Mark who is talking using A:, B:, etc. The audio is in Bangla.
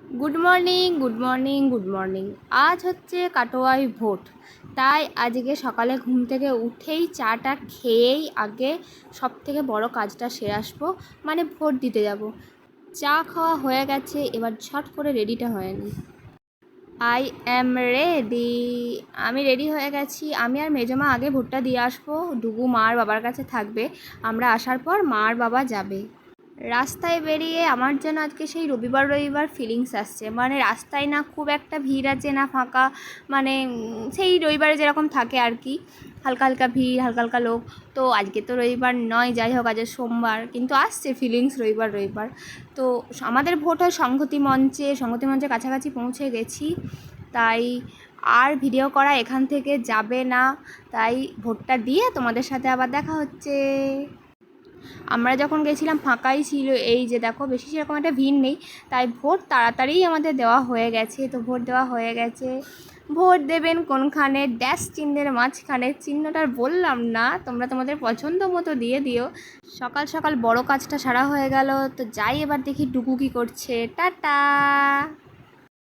A: Good morning good morning good morning. আজ হচ্ছে কাটোয়ায় ভোট, তাই আজকে সকালে ঘুম থেকে উঠেই চাটা খেয়েই আগে সব থেকে বড় কাজটা সেরে আসবো, মানে ভোট দিতে যাব। চা খাওয়া হয়ে গেছে, এবার ঝট করে রেডিটা হয়ে নিই। I am ready. আমি রেডি হয়ে গেছি। আমি আর মেজমা আগে ভোটটা দিয়ে আসবো, ডুগু মার বাবার কাছে থাকবে। আমরা আসার পর মার বাবা যাবে। রাস্তায় বেরিয়ে আমার যেন আজকে সেই রবিবার রবিবার ফিলিংস আসছে, মানে রাস্তায় না খুব একটা ভিড় আছে না ফাঁকা, মানে সেই রবিবারে যেরকম থাকে আর কি, হালকা হালকা ভিড়, হালকা হালকা লোক। তো আজকে তো রবিবার নয়, যাই হোক আজ সোমবার, কিন্তু আসছে ফিলিংস রবিবার রবিবার। তো আমাদের ভোট হয় সংহতি মঞ্চের কাছাকাছি পৌঁছে গেছি, তাই আর ভিডিও করা এখান থেকে যাবে না। তাই ভোটটা দিয়ে তোমাদের সাথে আবার দেখা হচ্ছে। আমরা যখন গেছিলাম ফাঁকাই ছিল, এই যে দেখো বেশি সেরকম একটা ভিড় নেই, তাই ভোট তাড়াতাড়িই আমাদের দেওয়া হয়ে গেছে। তো ভোট দেওয়া হয়ে গেছে। ভোট দেবেন কোনখানে? ড্যাশ চিহ্নের মাঝখানে, চিহ্নটা আর বললাম না, তোমরা তোমাদের পছন্দ মতো দিয়ে দিও। সকাল সকাল বড় কাজটা সারা হয়ে গেল, তো যাই এবার দেখি ডুগু কী করছে। টাটা।